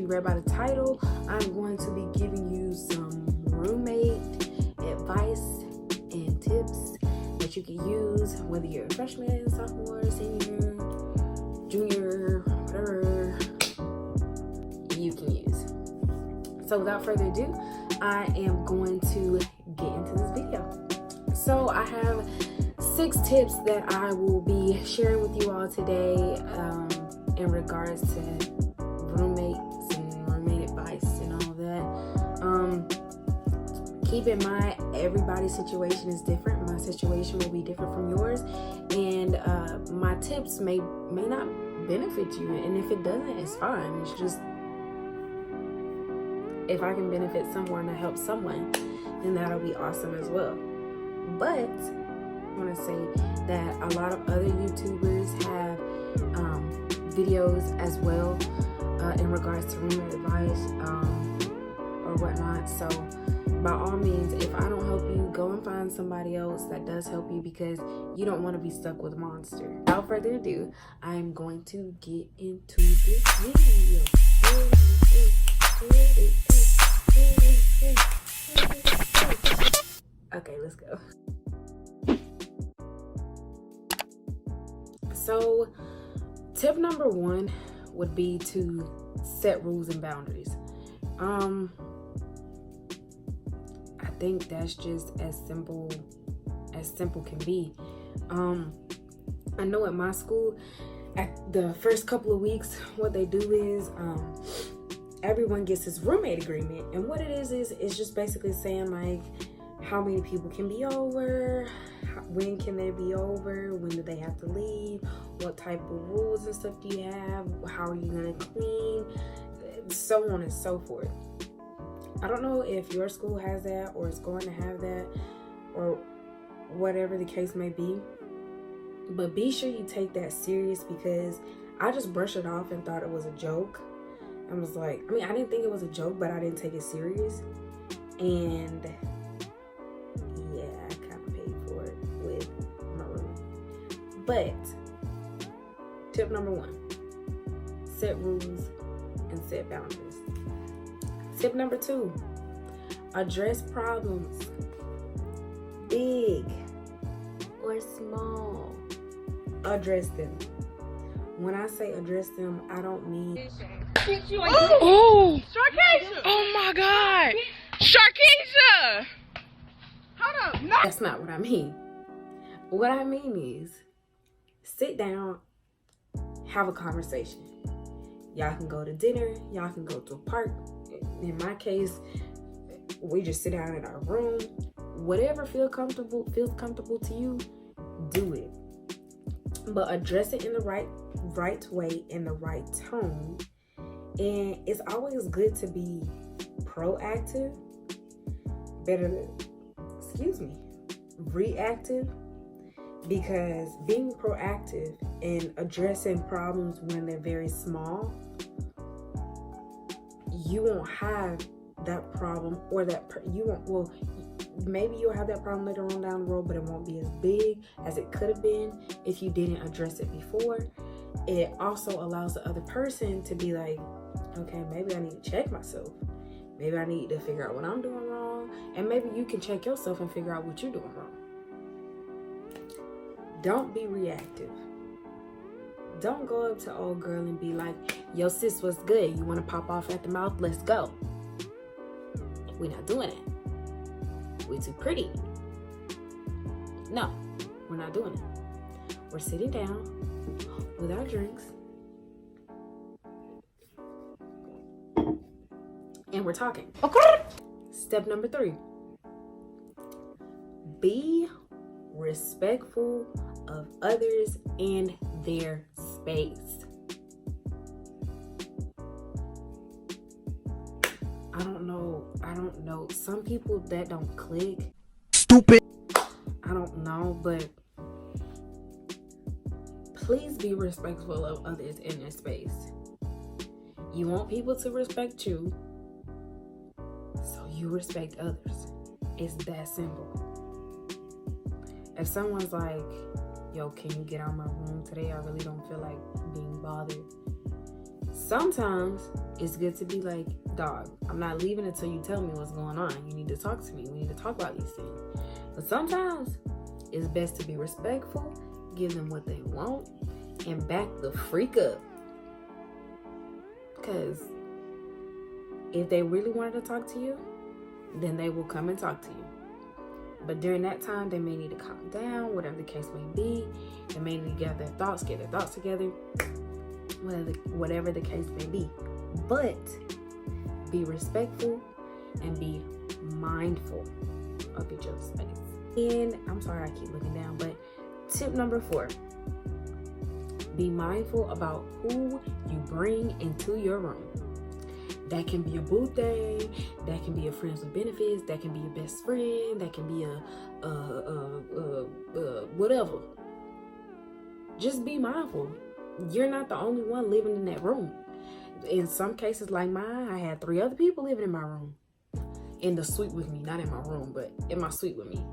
read by the title, I'm going to be giving you some roommate advice and tips that you can use, whether you're a freshman, sophomore, senior, junior, whatever you can use. So without further ado, I am going to get into this video. So I have 6 tips that I will be sharing with you all today in regards to roommates and roommate advice and all that. Keep in mind, everybody's situation is different. My situation will be different from yours, and my tips may not benefit you, and if it doesn't, it's fine. It's just, if I can benefit someone or help someone, then that'll be awesome as well. But I want to say that a lot of other YouTubers have videos as well in regards to roommate advice or whatnot. So by all means, if I don't help you, go and find somebody else that does help you, because you don't want to be stuck with a monster. Without further ado, I'm going to get into this video. Okay, let's go. So, tip number 1 would be to set rules and boundaries. I think that's just as simple can be. I know at my school, at the first couple of weeks, what they do is everyone gets this roommate agreement, and what it is it's just basically saying like how many people can be over, when can they be over, when do they have to leave, what type of rules and stuff do you have, how are you gonna clean, so on and so forth. I don't know if your school has that or is going to have that or whatever the case may be, but be sure you take that serious, because I just brushed it off and thought it was a joke. I was like, I didn't think it was a joke, but I didn't take it serious, and yeah, I kind of paid for it with my roommate. But tip number 1, set rules and set boundaries. Tip number 2, address problems, big or small. Address them. When I say address them, I don't mean oh, Sharkeisha! Oh my God, Sharkeisha! Hold up, no. That's not what I mean. What I mean is, sit down, have a conversation. Y'all can go to dinner, y'all can go to a park. In my case, we just sit down in our room. Whatever feels comfortable to you, do it. But address it in the right way, in the right tone. And it's always good to be proactive, better than, reactive, because being proactive and addressing problems when they're very small, you won't have that problem, or maybe you'll have that problem later on down the road, but it won't be as big as it could have been if you didn't address it before. It also allows the other person to be like, okay, maybe I need to check myself. Maybe I need to figure out what I'm doing wrong. And maybe you can check yourself and figure out what you're doing wrong. Don't be reactive. Don't go up to old girl and be like, yo sis, what's good? You want to pop off at the mouth? Let's go. We're not doing it. We're too pretty. No, we're not doing it. We're sitting down with our drinks and we're talking. Okay. Step number 3. Be respectful of others and their space. I don't know. Some people that don't click. Stupid. I don't know, but please be respectful of others in their space. You want people to respect you, so you respect others. It's that simple. If someone's like, yo, can you get out of my room today? I really don't feel like being bothered. Sometimes it's good to be like, dog, I'm not leaving until you tell me what's going on. You need to talk to me. We need to talk about these things. But sometimes it's best to be respectful, give them what they want, and back the freak up. Because if they really wanted to talk to you, then they will come and talk to you. But during that time, they may need to calm down, whatever the case may be. They may need to get their thoughts together, whatever the case may be. But be respectful and be mindful of each other's space. And I'm sorry I keep looking down, but tip number 4, be mindful about who you bring into your room. That can be a boo thing, that can be a friends with benefits, that can be your best friend, that can be whatever. Just be mindful. You're not the only one living in that room. In some cases like mine, I had 3 other people living in my room. In the suite with me, not in my room, but in my suite with me.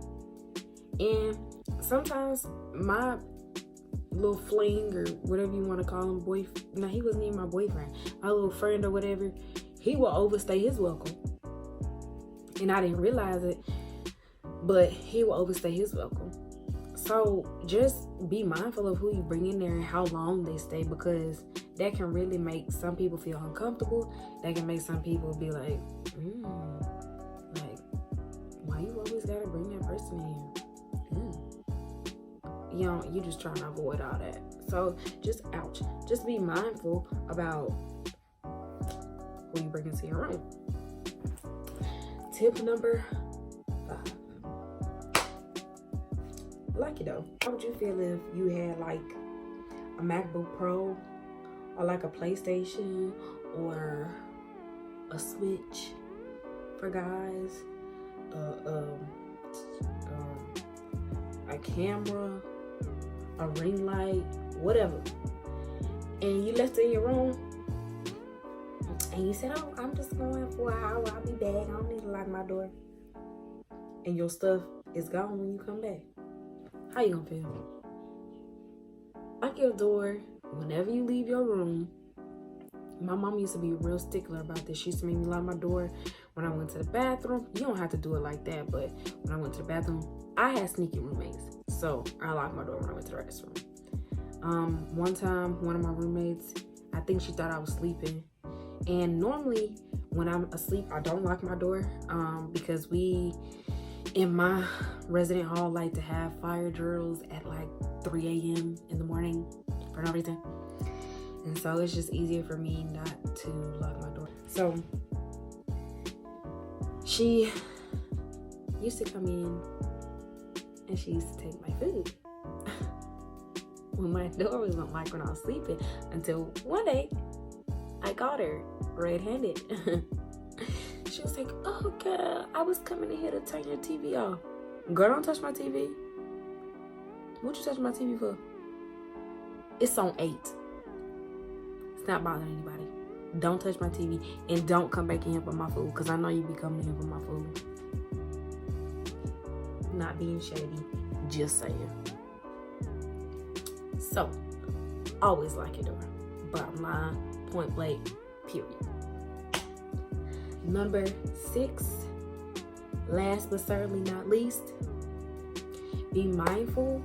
And sometimes my little fling or whatever you want to call him, no, he wasn't even my boyfriend, my little friend or whatever, he will overstay his welcome. And I didn't realize it, but he will overstay his welcome. So just be mindful of who you bring in there and how long they stay, because that can really make some people feel uncomfortable. That can make some people be like, like, why you always gotta bring that person in here? You know, you just trying to avoid all that. So just be mindful about who you bring into your room. Tip number 5. Like it though. How would you feel if you had like a MacBook Pro or like a PlayStation or a Switch for guys, a camera, a ring light, whatever, and you left it in your room and you said, oh, I'm just going for an hour, I'll be back, I don't need to lock my door, and your stuff is gone when you come back? How you gonna feel? Lock your door whenever you leave your room. My mom used to be a real stickler about this. She used to make me lock my door when I went to the bathroom. You don't have to do it like that, but when I went to the bathroom, I had sneaky roommates, so I locked my door when I went to the restroom. One time, one of my roommates, I think she thought I was sleeping, and normally when I'm asleep, I don't lock my door, because we, in my resident hall, like to have fire drills at like 3 a.m. in the morning for no reason. And so it's just easier for me not to lock my door. So she used to come in and she used to take my food when my door was unlocked when I was sleeping, until one day I caught her red-handed. She was like, oh girl, I was coming in here to turn your TV off. Girl, don't touch my TV. What you touch my TV for? It's on 8. It's not bothering anybody. Don't touch my TV, and don't come back in here for my food, because I know you be coming in here for my food. Not being shady, just saying. So, always lock your door. Bottom line, point blank, period. Number 6, last but certainly not least, be mindful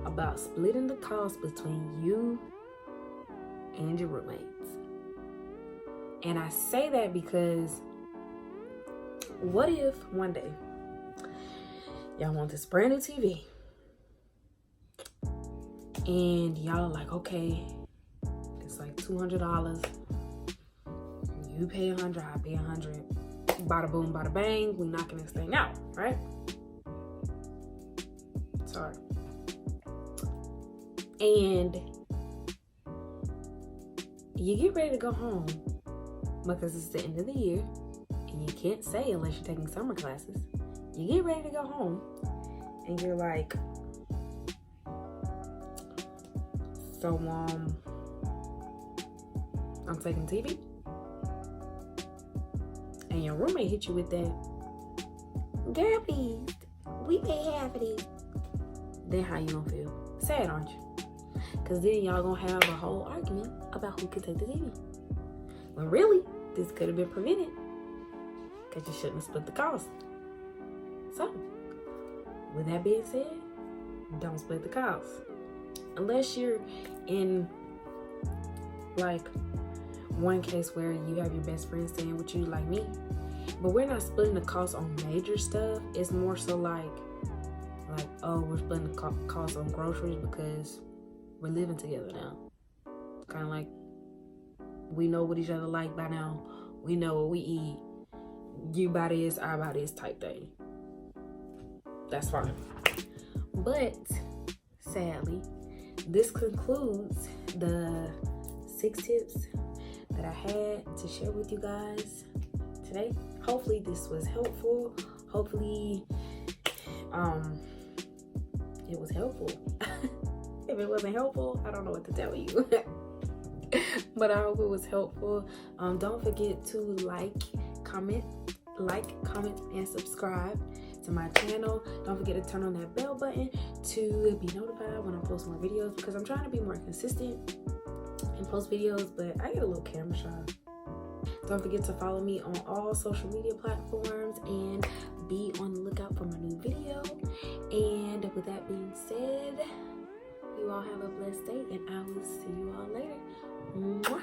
about splitting the cost between you and your roommates. And I say that because what if one day y'all want this brand new TV and y'all are like, okay, it's like $200. You pay $100, I pay $100. Bada boom, bada bang, we knocking this thing out, right? Sorry. And you get ready to go home because it's the end of the year and you can't say unless you're taking summer classes. You get ready to go home and you're like, so I'm taking TV. And your roommate hit you with that, girl, please, we pay half of this. Then how you gonna feel? Sad, aren't you? Because then y'all gonna have a whole argument about who can take the TV. When really, this could have been prevented, because you shouldn't have split the cost. So, with that being said, don't split the cost. Unless you're in like one case where you have your best friend staying with you like me. But we're not splitting the cost on major stuff. It's more so like, oh, we're splitting the cost on groceries because we're living together now. It's kind of like we know what each other like by now. We know what we eat. You buy this, I buy this type thing. That's fine. But sadly, this concludes the 6 tips that I had to share with you guys today. Hopefully this was helpful. Hopefully it was helpful. If it wasn't helpful, I don't know what to tell you. But I hope it was helpful. Don't forget to like, comment, and subscribe to my channel. Don't forget to turn on that bell button to be notified when I post more videos, because I'm trying to be more consistent and post videos, but I get a little camera shy. Don't forget to follow me on all social media platforms and be on the lookout for my new video. And with that being said, you all have a blessed day, and I will see you all later. Mwah.